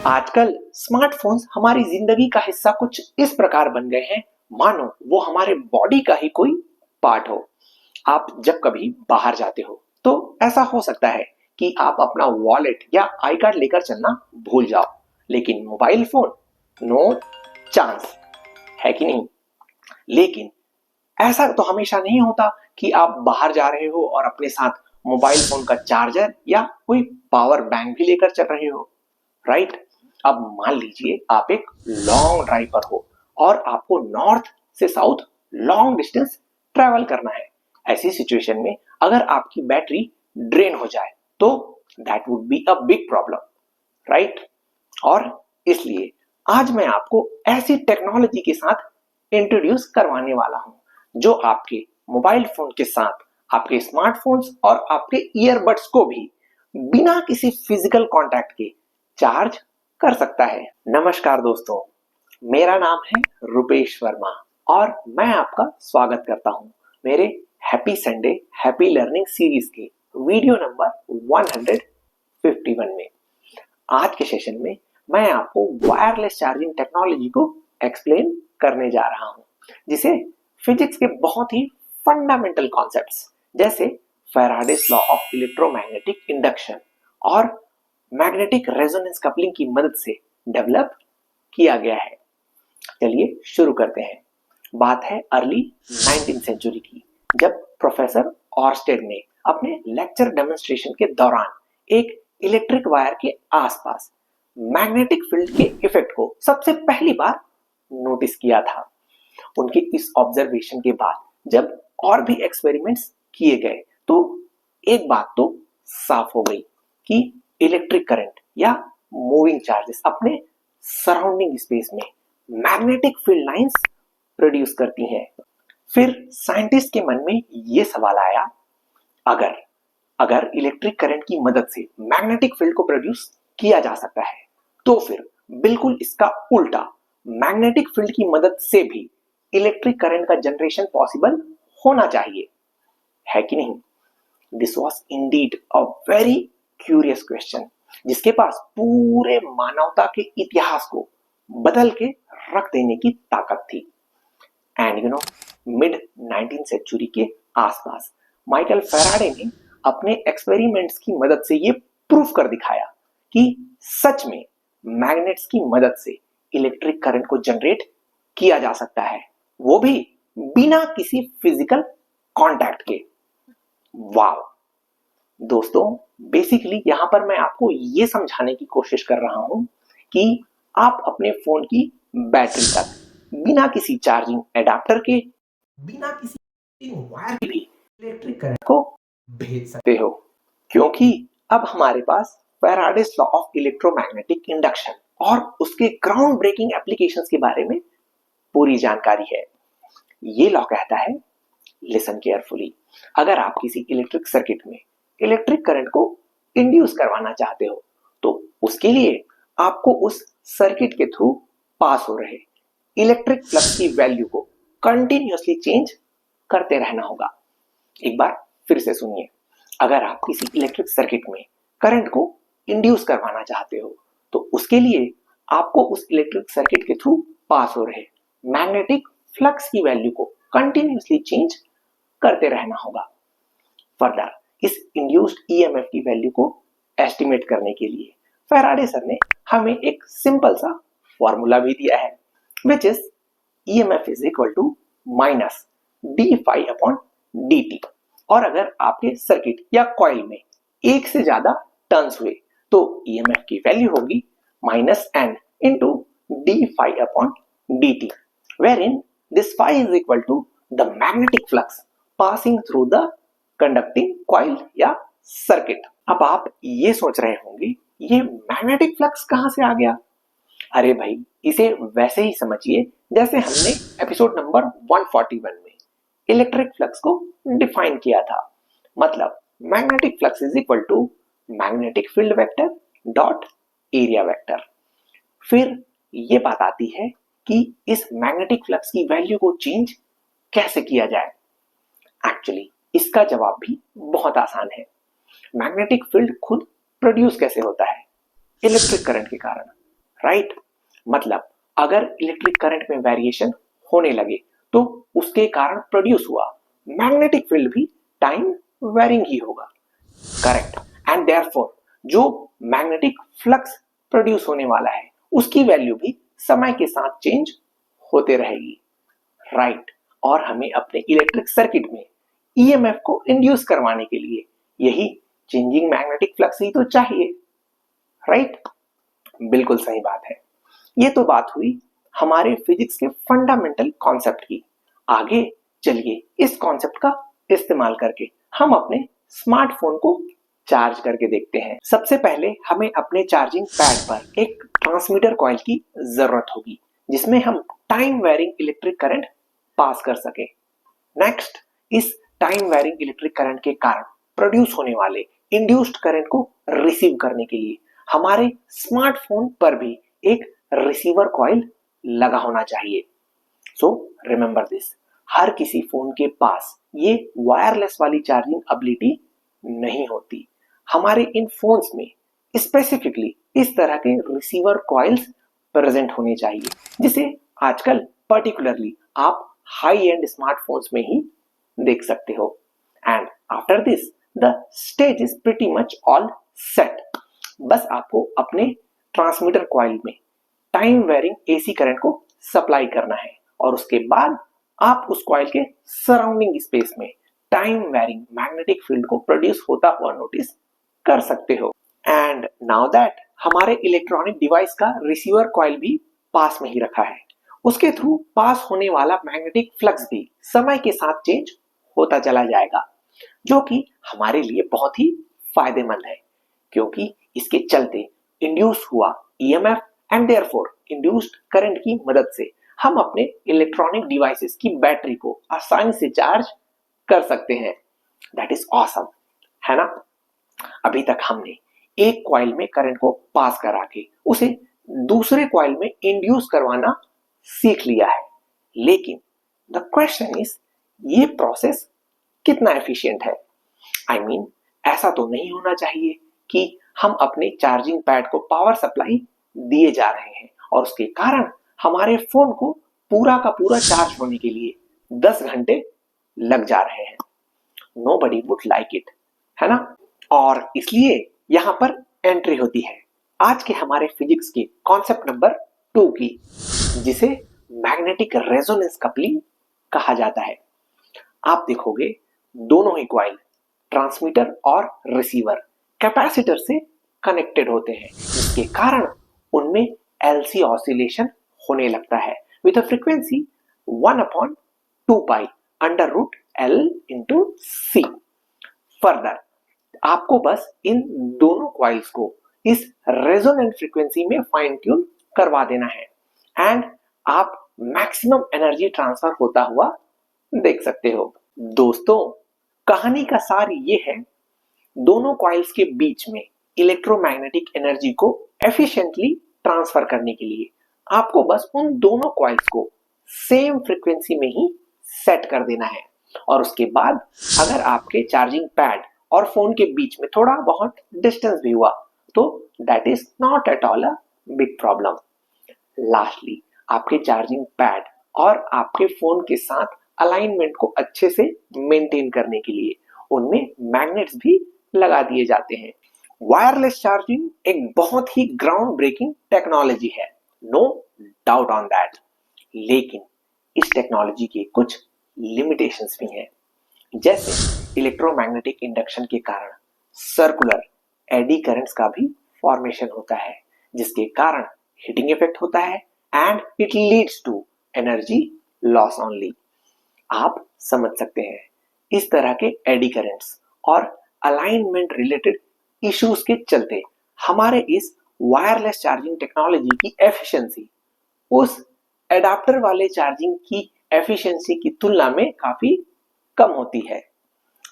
आजकल स्मार्टफोन्स हमारी जिंदगी का हिस्सा कुछ इस प्रकार बन गए हैं मानो वो हमारे बॉडी का ही कोई पार्ट हो। आप जब कभी बाहर जाते हो तो ऐसा हो सकता है कि आप अपना वॉलेट या आई कार्ड लेकर चलना भूल जाओ, लेकिन मोबाइल फोन नो चांस, है कि नहीं? लेकिन ऐसा तो हमेशा नहीं होता कि आप बाहर जा रहे हो और अपने साथ मोबाइल फोन का चार्जर या कोई पावर बैंक भी लेकर चल रहे हो, राइट? अब मान लीजिए आप एक लॉन्ग ड्राइव पर हो और आपको नॉर्थ से साउथ लॉन्ग डिस्टेंस ट्रेवल करना है। ऐसी सिचुएशन में अगर आपकी बैटरी ड्रेन हो जाए तो that would be a big problem, right? और इसलिए आज मैं आपको ऐसी टेक्नोलॉजी के साथ इंट्रोड्यूस करवाने वाला हूं जो आपके मोबाइल फोन के साथ आपके स्मार्टफोन्स और आपके ईयरबड्स को भी बिना किसी फिजिकल कांटेक्ट के चार्ज कर सकता है। नमस्कार दोस्तों, मेरा नाम है रुपेश वर्मा और मैं आपका स्वागत करता हूं मेरे happy Sunday happy learning series के वीडियो नंबर 151 में। आज के सेशन में मैं आपको वायरलेस चार्जिंग टेक्नोलॉजी को एक्सप्लेन करने जा रहा हूं, जिसे फिजिक्स के बहुत ही फंडामेंटल कॉन्सेप्ट्स जैसे Faraday's law of electromagnetic induction और मैग्नेटिक रेजोनेंस कपलिंग की मदद से डेवलप किया गया है। चलिए शुरू करते हैं। बात है अर्ली 19th सेंचुरी की, जब प्रोफेसर ऑर्स्टेड ने अपने लेक्चर डेमोन्स्ट्रेशन के दौरान एक इलेक्ट्रिक वायर के आसपास मैग्नेटिक फील्ड के इफेक्ट को सबसे पहली बार नोटिस किया था। उनके इस ऑब्जर्वेशन के बाद जब और भी एक्सपेरिमेंट्स किए गए तो एक बात तो साफ हो गई कि इलेक्ट्रिक करंट या मूविंग चार्जेस अपने सराउंडिंग स्पेस में मैग्नेटिक फील्ड लाइंस प्रोड्यूस करती हैं। फिर साइंटिस्ट के मन में यह सवाल आया, अगर अगर इलेक्ट्रिक करंट की मदद से मैग्नेटिक फील्ड को प्रोड्यूस किया जा सकता है तो फिर बिल्कुल इसका उल्टा मैग्नेटिक फील्ड की मदद से भी इलेक्ट्रिक करंट का जनरेशन पॉसिबल होना चाहिए, है कि नहीं? This was indeed a very curious question, जिसके पास पूरे मानवता के इतिहास को बदल के रख देने की ताकत थी। एंड मिड 19th सेंचुरी के आसपास माइकल फैराडे ने अपने एक्सपेरिमेंट्स की मदद से ये प्रूफ कर दिखाया कि सच में मैग्नेट्स की मदद से इलेक्ट्रिक करंट को जनरेट किया जा सकता है, वो भी बिना किसी फिजिकल कांटेक्ट के। वाव दोस्तों, बेसिकली यहां पर मैं आपको ये समझाने की कोशिश कर रहा हूं कि आप अपने फोन की बैटरी तक बिना किसी चार्जिंग एडाप्टर के, बिना किसी वायर के भी इलेक्ट्रिक करंट को भेज सकते हो, क्योंकि अब हमारे पास Faraday's law of electromagnetic induction और उसके ग्राउंड ब्रेकिंग एप्लीकेशंस के बारे में पूरी जानकारी है। ये लॉ कहता है, लिसन केयरफुली, अगर आप किसी इलेक्ट्रिक सर्किट में इलेक्ट्रिक करंट को इंड्यूस करवाना चाहते हो तो उसके लिए आपको उस सर्किट के थ्रू पास हो रहे इलेक्ट्रिक फ्लक्स की वैल्यू को कंटिन्यूअसली चेंज करते रहना होगा। एक बार फिर से सुनिए, अगर आप किसी इलेक्ट्रिक सर्किट में करंट को इंड्यूस करवाना चाहते हो तो उसके लिए आपको उस इलेक्ट्रिक सर्किट के थ्रू पास हो रहे मैग्नेटिक फ्लक्स की वैल्यू को कंटिन्यूअसली चेंज करते रहना होगा। फर्दर इस इंड्यूस्ड ईएमएफ की वैल्यू को एस्टिमेट करने के लिए फैराडे सर ने हमें एक सिंपल सा फॉर्मूला भी दिया है, which is EMF is equal to minus D phi upon D T. और अगर आपके सर्किट या कॉइल में एक से ज्यादा टर्न्स हुए तो ईएमएफ की वैल्यू होगी minus N into D phi upon D T, where in this phi is equal to the magnetic flux passing through the conducting coil या सर्किट। अब आप ये सोच रहे होंगे, ये मैग्नेटिक फ्लक्स कहां से आ गया? अरे भाई, इसे वैसे ही समझिए जैसे हमने एपिसोड नंबर 141 में इलेक्ट्रिक फ्लक्स को डिफाइन किया था। मतलब magnetic flux is equal to magnetic field vector dot area vector. फिर ये बात आती है कि इस मैग्नेटिक फ्लक्स की वैल्यू को चेंज कैसे किया जाए। एक्चुअली इसका जवाब भी बहुत आसान है। मैग्नेटिक फील्ड खुद प्रोड्यूस कैसे होता है? इलेक्ट्रिक करंट के कारण। राइट। मतलब अगर इलेक्ट्रिक करंट में वेरिएशन होने लगे तो उसके कारण प्रोड्यूस हुआ मैग्नेटिक फील्ड भी टाइम वेरिंग ही होगा। करेक्ट। एंड देयरफॉर जो मैग्नेटिक फ्लक्स प्रोड्यूस होने वाला है उसकी वैल्यू भी समय के साथ चेंज होते रहेगी। राइट। और हमें अपने इलेक्ट्रिक सर्किट में ईएमएफ को इंड्यूस करवाने के लिए यही चेंजिंग मैग्नेटिक फ्लक्स ही तो चाहिए। राइट। बिल्कुल सही बात है। ये तो बात हुई हमारे फिजिक्स के फंडामेंटल कॉन्सेप्ट की। आगे चलिए इस कॉन्सेप्ट का इस्तेमाल करके हम अपने स्मार्टफोन को चार्ज करके देखते हैं। सबसे पहले हमें अपने चार्जिंग पैड पर एक ट्रांसमीटर कॉइल की जरूरत होगी जिसमें हम time varying electric current pass कर सके। नेक्स्ट, इस टाइम वेरिंग इलेक्ट्रिक करंट के कारण प्रोड्यूस होने वाले इंड्यूस्ड करंट को रिसीव करने के लिए हमारे स्मार्टफोन पर भी एक रिसीवर कॉइल लगा होना चाहिए। सो रिमेंबर दिस, हर किसी फोन के पास ये वायरलेस वाली चार्जिंग एबिलिटी नहीं होती। हमारे इन फोन्स में स्पेसिफिकली इस तरह के रिसीवर कॉइल्स प्रेजेंट होने चाहिए जिसे आजकल पर्टिकुलरली आप हाई एंड स्मार्टफोन्स में ही देख सकते हो। And after this the stage is pretty much all set. बस आपको अपने ट्रांसमीटर कॉइल में टाइम वेरिंग एसी करंट को सप्लाई करना है और उसके बाद आप उस कॉइल के सराउंडिंग स्पेस में टाइम वेरिंग मैग्नेटिक फील्ड को प्रोड्यूस होता हुआ नोटिस कर सकते हो। एंड नाउ दैट हमारे इलेक्ट्रॉनिक डिवाइस का रिसीवर कॉइल भी पास में ही रखा है, उसके थ्रू पास होने वाला मैग्नेटिक फ्लक्स भी समय के साथ चेंज होता चला जाएगा, जो कि हमारे लिए बहुत ही फायदेमंद है क्योंकि इसके चलते इंड्यूस हुआ EMF and therefore induced current की मदद से हम अपने इलेक्ट्रॉनिक डिवाइसेस की बैटरी को आसानी से चार्ज कर सकते हैं। दैट इज ऑसम, है ना। अभी तक हमने एक कॉइल में करंट को पास करा के उसे दूसरे कॉइल में इंड्यूस करवाना सीख लिया है, लेकिन द क्वेश्चन इज ये प्रोसेस कितना एफिशिएंट है। आई मीन ऐसा तो नहीं होना चाहिए कि हम अपने चार्जिंग पैड को पावर सप्लाई दिए जा रहे हैं और उसके कारण हमारे फोन को पूरा का पूरा चार्ज होने के लिए 10 घंटे लग जा रहे हैं। नोबडी वुड लाइक इट, है ना। और इसलिए यहां पर एंट्री होती है आज के हमारे फिजिक्स के कॉन्सेप्ट नंबर 2 की, जिसे मैग्नेटिक रेजोनेंस कपलिंग कहा जाता है। आप देखोगे दोनों ही कॉइल ट्रांसमीटर और रिसीवर कैपेसिटर से कनेक्टेड होते हैं जिसके कारण उनमें एलसी ऑसिलेशन होने लगता है with a frequency 1/2 pi under root L into C. Further आपको बस इन दोनों कॉइल्स को इस रेजोनेंट फ्रीक्वेंसी में फाइन ट्यून करवा देना है एंड आप मैक्सिमम एनर्जी ट्रांसफर होता हुआ देख सकते हो। दोस्तों, कहानी का सार ये है, दोनों कॉइल्स के बीच में इलेक्ट्रोमैग्नेटिक एनर्जी को एफिशिएंटली ट्रांसफर करने के लिए आपको बस उन दोनों कॉइल्स को सेम फ्रीक्वेंसी में ही सेट कर देना है और उसके बाद अगर आपके चार्जिंग पैड और फोन के बीच में थोड़ा बहुत डिस्टेंस भी हुआ तो that is not at all a big problem. Lastly आपके चार्जिंग पैड और आपके फोन के साथ अलाइनमेंट को अच्छे से मेंटेन करने के लिए उनमें मैग्नेट्स भी लगा दिए जाते हैं। वायरलेस चार्जिंग एक बहुत ही ग्राउंड ब्रेकिंग टेक्नोलॉजी है, नो डाउट ऑन दैट, लेकिन इस टेक्नोलॉजी के कुछ लिमिटेशंस भी हैं। जैसे इलेक्ट्रोमैग्नेटिक इंडक्शन के कारण सर्कुलर एडी करंट्स का भी फॉर्मेशन होता है जिसके कारण हीटिंग इफेक्ट होता है and it leads to energy loss only. आप समझ सकते हैं इस तरह के एडी करंट्स और अलाइनमेंट रिलेटेड इश्यूज के चलते हमारे इस वायरलेस चार्जिंग टेक्नोलॉजी की एफिशिएंसी उस एडाप्टर वाले चार्जिंग की एफिशिएंसी की तुलना में काफी कम होती है।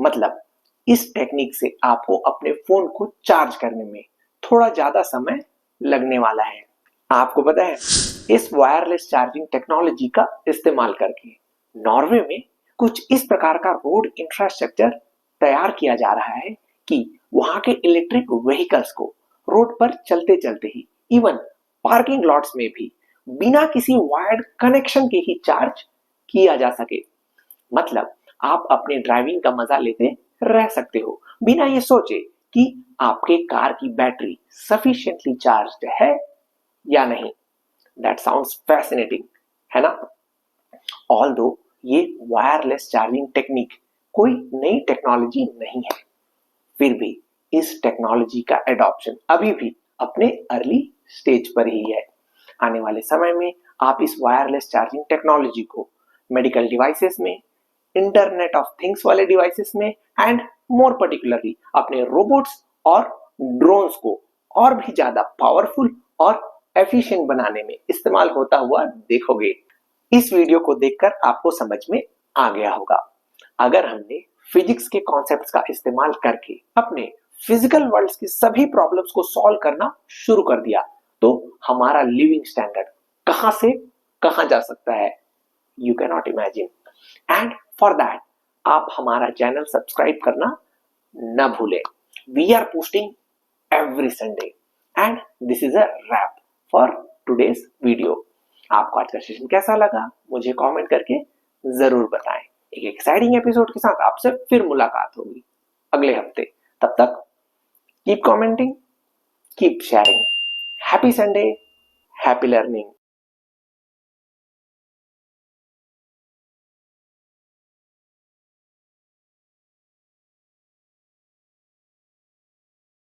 मतलब इस टेक्निक से आपको अपने फोन को चार्ज करने में थोड़ा ज्यादा समय लगने वाला है। आपको पता है इस वायरलेस चार्जिंग टेक्नोलॉजी का इस्तेमाल करके नॉर्वे में कुछ इस प्रकार का रोड इंफ्रास्ट्रक्चर तैयार किया जा रहा है कि वहां के इलेक्ट्रिक व्हीकल्स को रोड पर चलते चलते ही इवन पार्किंग लॉट्स में भी बिना किसी वायर्ड कनेक्शन के ही चार्ज किया जा सके। मतलब आप अपने ड्राइविंग का मजा लेते रह सकते हो बिना ये सोचे कि आपके कार की बैटरी सफिशिएंटली चार्ज्ड है या नहीं। दैट साउंड्स फैसिनेटिंग, है ना? ऑल्दो ये वायरलेस चार्जिंग टेक्निक कोई नई टेक्नोलॉजी नहीं है, फिर भी इस टेक्नोलॉजी का एडॉप्शन अभी भी अपने अर्ली स्टेज पर ही है। आने वाले समय में आप इस वायरलेस चार्जिंग टेक्नोलॉजी को मेडिकल डिवाइसेस में, इंटरनेट ऑफ थिंग्स वाले डिवाइसेस में एंड मोर पर्टिकुलरली अपने रोबोट्स और ड्रोन्स को और भी ज्यादा पावरफुल और एफिशिएंट बनाने में इस्तेमाल होता हुआ देखोगे। इस वीडियो को देखकर आपको समझ में आ गया होगा, अगर हमने फिजिक्स के कॉन्सेप्ट्स का इस्तेमाल करके अपने फिजिकल वर्ल्ड की सभी प्रॉब्लम्स को सॉल्व करना शुरू कर दिया तो हमारा लिविंग स्टैंडर्ड कहां से कहां जा सकता है, you can not imagine. And for that आप हमारा चैनल सब्सक्राइब करना न भूलें। We are posting every Sunday and this is a wrap for today's video. आपको आज का सेशन कैसा लगा मुझे कमेंट करके जरूर बताएं। एक एक्साइटिंग एपिसोड के साथ आपसे फिर मुलाकात होगी अगले हफ्ते। तब तक keep commenting, keep sharing. Happy Sunday, happy learning.